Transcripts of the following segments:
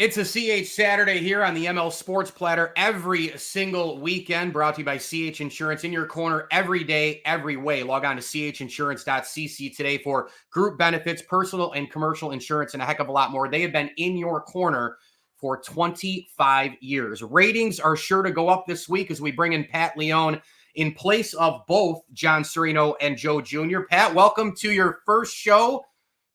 It's a CH Saturday here on the ML Sports Platter every single weekend, brought to you by CH Insurance, in your corner every day, every way. Log on to chinsurance.cc today for group benefits, personal and commercial insurance, and a heck of a lot more. They have been in your corner for 25 years. Ratings are sure to go up this week as we bring in Pat Leone in place of both John Serino and Joe Jr. Pat, welcome to your first show.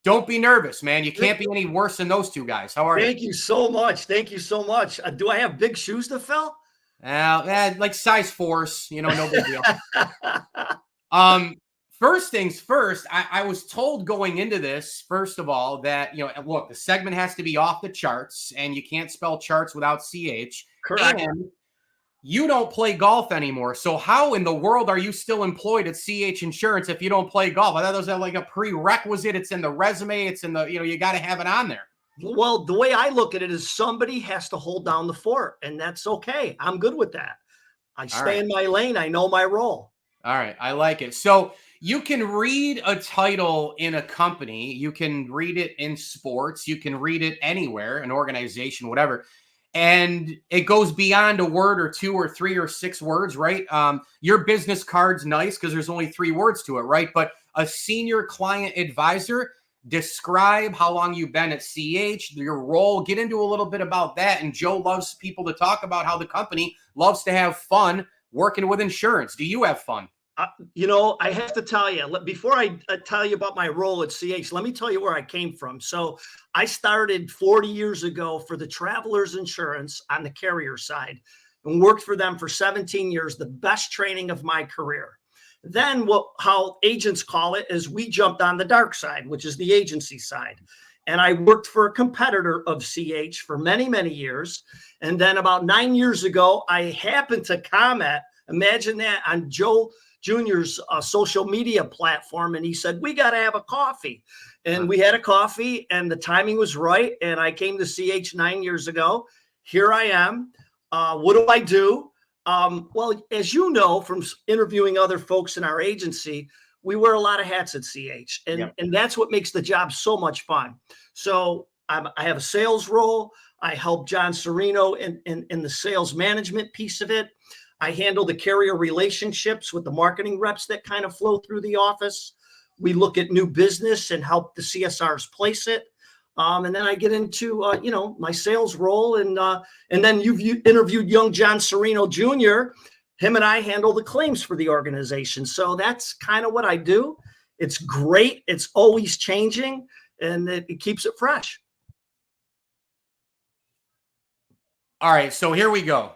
Don't be nervous, man. You can't be any worse than those two guys. How are you? Thank you so much. Thank you so much. Do I have big shoes to fill? Like size 4s, no big deal. First things first, I was told going into this, first of all, that, look, the segment has to be off the charts, and you can't spell charts without CH. Correct. And you don't play golf anymore. So how in the world are you still employed at CH Insurance if you don't play golf? I thought those are like a prerequisite. It's in the resume. It's in the, you got to have it on there. Well, the way I look at it is somebody has to hold down the fort, and that's okay. I'm good with that. I stay in my lane. I know my role. All right. I like it. So you can read a title in a company. You can read it in sports. You can read it anywhere, an organization, whatever. And it goes beyond a word or two or three or six words, right? Your business card's nice because there's only 3 words to it, right? But a senior client advisor, describe how long you've been at CH, your role, get into a little bit about that. And Joe loves people to talk about how the company loves to have fun working with insurance. Do you have fun? I have to tell you, before I tell you about my role at CH, let me tell you where I came from. So I started 40 years ago for the Travelers Insurance on the carrier side and worked for them for 17 years, the best training of my career. Then how agents call it is we jumped on the dark side, which is the agency side. And I worked for a competitor of CH for many, many years. And then about 9 years ago, I happened to comment, imagine that, on Joe Jr.'s social media platform. And he said, we got to have a coffee. And we had a coffee and the timing was right. And I came to CH 9 years ago. Here I am. What do I do? Well, as you know, from interviewing other folks in our agency, we wear a lot of hats at CH. And that's what makes the job so much fun. So I have a sales role. I help John Serino in the sales management piece of it. I handle the carrier relationships with the marketing reps that kind of flow through the office. We look at new business and help the CSRs place it. And then I get into, my sales role. And then you've interviewed young John Serino Jr. Him and I handle the claims for the organization. So that's kind of what I do. It's great. It's always changing, and it keeps it fresh. All right. So here we go.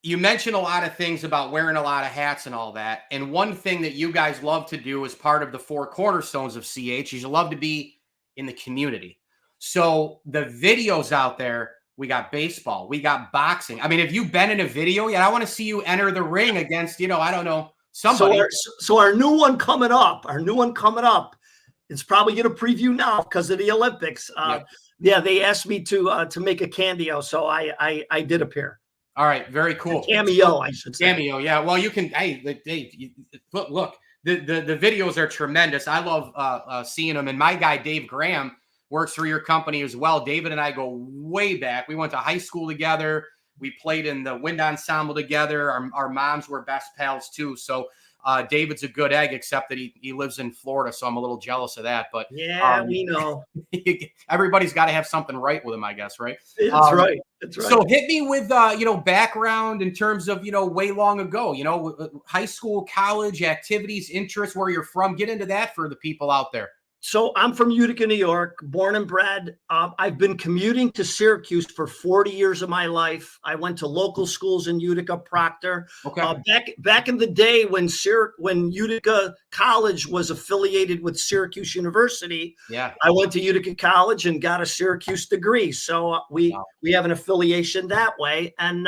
You mentioned a lot of things about wearing a lot of hats and all that. And one thing that you guys love to do as part of the 4 cornerstones of CH is you love to be in the community. So the videos out there, we got baseball, we got boxing. I mean, have you been in a video yet? I want to see you enter the ring against, I don't know, somebody. So our new one coming up, it's probably going to preview now because of the Olympics. They asked me to make a cameo. So I did appear. All right, very cool. Cameo, I should say. Cameo, yeah. Well, you can. Hey, look, the videos are tremendous. I love seeing them. And my guy Dave Graham works for your company as well. David and I go way back. We went to high school together. We played in the wind ensemble together. Our moms were best pals too. So David's a good egg, except that he lives in Florida, so I'm a little jealous of that. But yeah, we know. Everybody's got to have something right with him, I guess, right? That's right. That's right. So hit me with background in terms of way long ago. High school, college, activities, interests, where you're from. Get into that for the people out there. So I'm from Utica, New York, born and bred. I've been commuting to Syracuse for 40 years of my life. I went to local schools in Utica, Proctor. Okay. Back in the day when Utica College was affiliated with Syracuse University, I went to Utica College and got a Syracuse degree. So we have an affiliation that way. And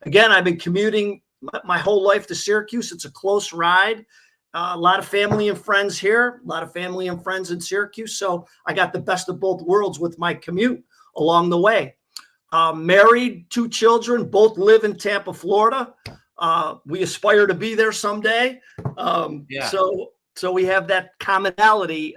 again, I've been commuting my whole life to Syracuse. It's a close ride. A lot of family and friends here, a lot of family and friends in Syracuse. So I got the best of both worlds with my commute along the way. Married, 2 children, both live in Tampa, Florida. We aspire to be there someday. So So we have that commonality.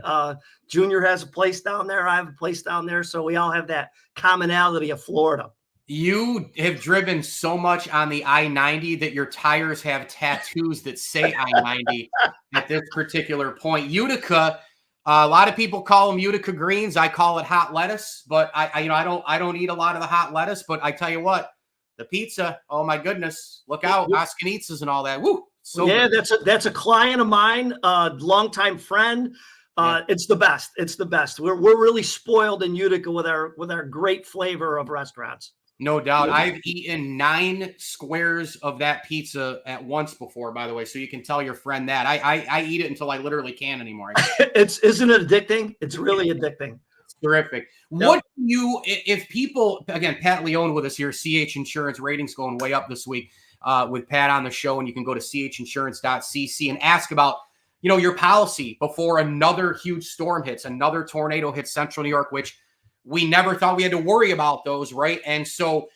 Junior has a place down there. I have a place down there. So we all have that commonality of Florida. You have driven so much on the I-90 that your tires have tattoos that say I-90 at this particular point. Utica, a lot of people call them Utica greens. I call it hot lettuce, but I don't eat a lot of the hot lettuce. But I tell you what, the pizza, oh my goodness, look out, Oscanitas and all that. Woo! So yeah, good. that's a client of mine, longtime friend. It's the best. It's the best. We're really spoiled in Utica with our great flavor of restaurants. No doubt. I've eaten 9 squares of that pizza at once before, by the way. So you can tell your friend that. I eat it until I literally can't anymore. Isn't it addicting? It's really addicting. It's terrific. Yep. What do you, if people, again, Pat Leone with us here, CH Insurance ratings going way up this week with Pat on the show, and you can go to chinsurance.cc and ask about, your policy before another huge storm hits, another tornado hits Central New York, which we never thought we had to worry about those, right? And so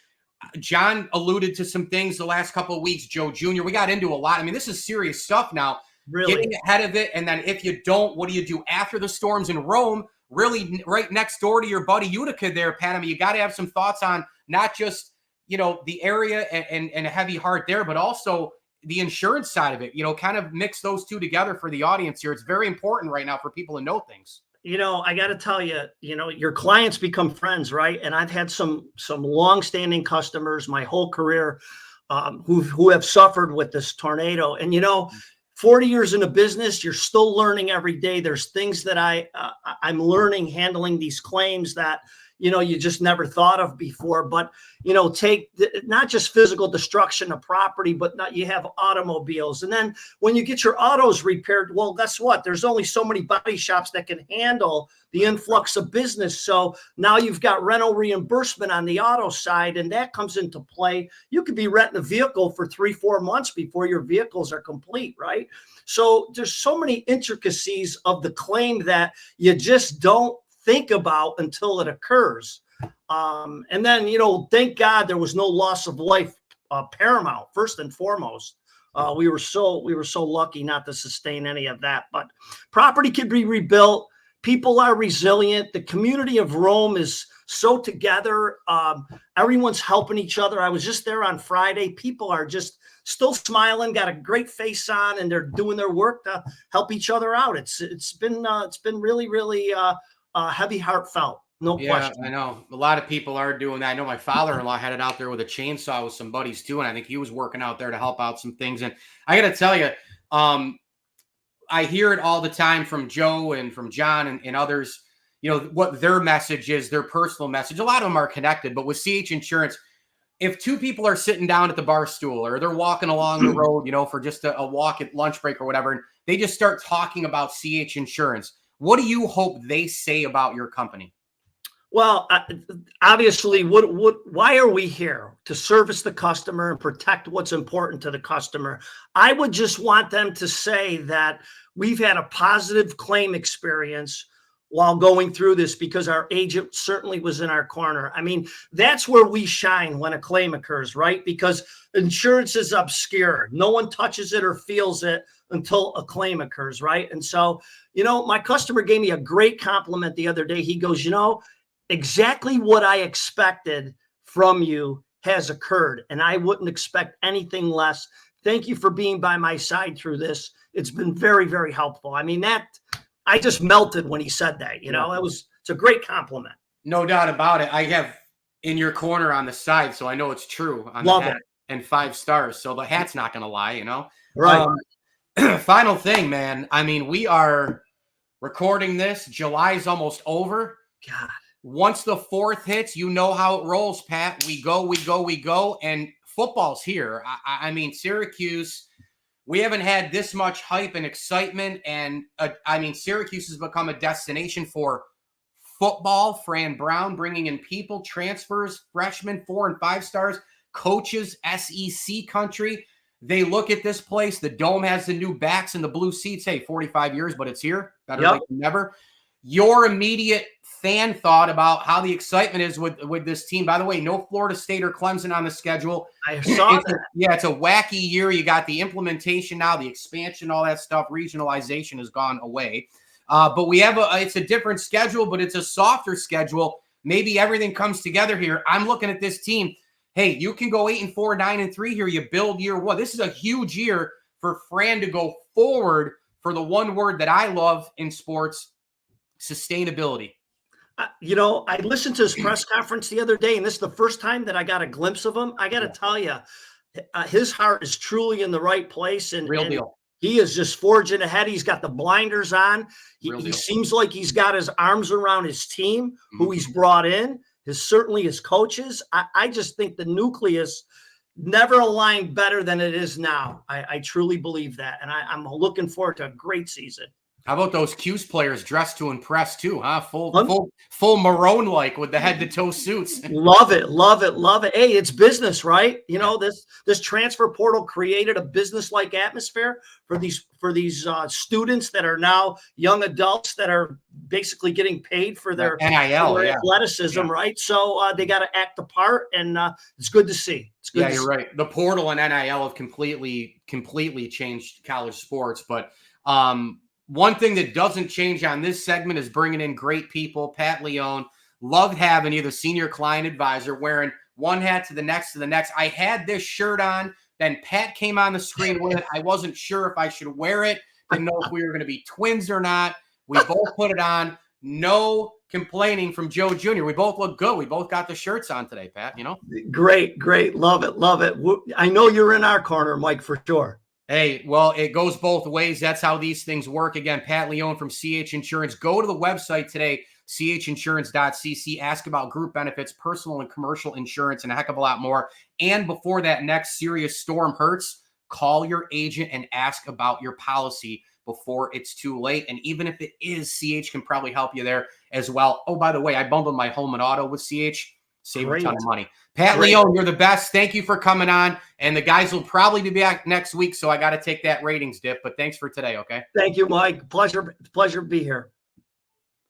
John alluded to some things the last couple of weeks, Joe Jr. We got into a lot. I mean, this is serious stuff now. Really? Getting ahead of it. And then if you don't, what do you do after the storms in Rome? Really right next door to your buddy Utica there, Pat. I mean, you got to have some thoughts on not just, the area and a heavy heart there, but also the insurance side of it, kind of mix those two together for the audience here. It's very important right now for people to know things. I got to tell you, your clients become friends, right? And I've had some longstanding customers my whole career who have suffered with this tornado. And 40 years in a business, you're still learning every day. There's things that I'm learning handling these claims that you just never thought of before. But take not just physical destruction of property, but you have automobiles. And then when you get your autos repaired, well, guess what? There's only so many body shops that can handle the influx of business. So now you've got rental reimbursement on the auto side, and that comes into play. You could be renting a vehicle for 3-4 months before your vehicles are complete, right? So there's so many intricacies of the claim that you just don't think about until it occurs. And then, thank God there was no loss of life paramount, first and foremost. We were so lucky not to sustain any of that. But property can be rebuilt. People are resilient. The community of Rome is so together. Everyone's helping each other. I was just there on Friday. People are just still smiling, got a great face on, and they're doing their work to help each other out. It's been really, really heavy, heartfelt. No question. I know. A lot of people are doing that. I know my father-in-law had it out there with a chainsaw with some buddies too, and I think he was working out there to help out some things. And I got to tell you, I hear it all the time from Joe and from John and others, what their message is, their personal message. A lot of them are connected, but with CH Insurance, if 2 people are sitting down at the bar stool or they're walking along the road, for just a walk at lunch break or whatever, and they just start talking about CH Insurance, what do you hope they say about your company? Well, obviously, why are we here? To service the customer and protect what's important to the customer. I would just want them to say that we've had a positive claim experience while going through this because our agent certainly was in our corner. I mean, that's where we shine when a claim occurs, right? Because insurance is obscure. No one touches it or feels it until a claim occurs, right? And so, my customer gave me a great compliment the other day. He goes, exactly what I expected from you has occurred, and I wouldn't expect anything less. Thank you for being by my side through this. It's been very, very helpful. I mean, I just melted when he said that, it's a great compliment. No doubt about it. I have in your corner on the side, so I know it's true on Love the hat, it. and 5 stars. So the hat's not going to lie, Right. Final thing, man. I mean, we are recording this. July's almost over. God. Once the 4th hits, you know how it rolls, Pat. We go, and football's here. I mean, Syracuse, we haven't had this much hype and excitement, and Syracuse has become a destination for football. Fran Brown bringing in people, transfers, freshmen, 4 and 5 stars, coaches, SEC country. They look at this place. The dome has the new backs and the blue seats. Hey, 45 years, but it's here. Better late than never. Your immediate fan thought about how the excitement is with this team. By the way, no Florida State or Clemson on the schedule. I saw that. It's a wacky year. You got the implementation now, the expansion, all that stuff. Regionalization has gone away. But we have it's a different schedule, but it's a softer schedule. Maybe everything comes together here. I'm looking at this team. Hey, you can go 8-4, 9-3 here. You build year one. This is a huge year for Fran to go forward for the one word that I love in sports, sustainability. I listened to his press conference the other day, and this is the first time that I got a glimpse of him. I got to tell you, his heart is truly in the right place. And real deal. He is just forging ahead. He's got the blinders on. He seems like he's got his arms around his team, who he's brought in, certainly his coaches. I just think the nucleus never aligned better than it is now. I truly believe that. And I'm looking forward to a great season. How about those Q's players dressed to impress too, huh? Full Maroon-like with the head-to-toe suits. Love it, love it, love it. Hey, it's business, right? This transfer portal created a business-like atmosphere for these students that are now young adults that are basically getting paid for their NIL, athleticism, right? So they got to act the part, and it's good to see. It's good. You're right. The portal and NIL have completely changed college sports, but one thing that doesn't change on this segment is bringing in great people. Pat Leone, loved having you, the senior client advisor, wearing one hat to the next to the next. I had this shirt on, then Pat came on the screen with it. I wasn't sure if I should wear it. Didn't know if we were going to be twins or not. We both put it on. No complaining from Joe Jr. We both look good. We both got the shirts on today, Pat, Great. Love it. Love it. I know you're in our corner, Mike, for sure. Hey, well, it goes both ways. That's how these things work. Again, Pat Leone from CH Insurance. Go to the website today, chinsurance.cc. Ask about group benefits, personal and commercial insurance, and a heck of a lot more. And before that next serious storm hurts, call your agent and ask about your policy before it's too late. And even if it is, CH can probably help you there as well. Oh, by the way, I bundled my home and auto with CH. Save a ton of money. Pat Leone, you're the best. Thank you for coming on. And the guys will probably be back next week, so I got to take that ratings dip. But thanks for today, okay? Thank you, Mike. Pleasure to be here.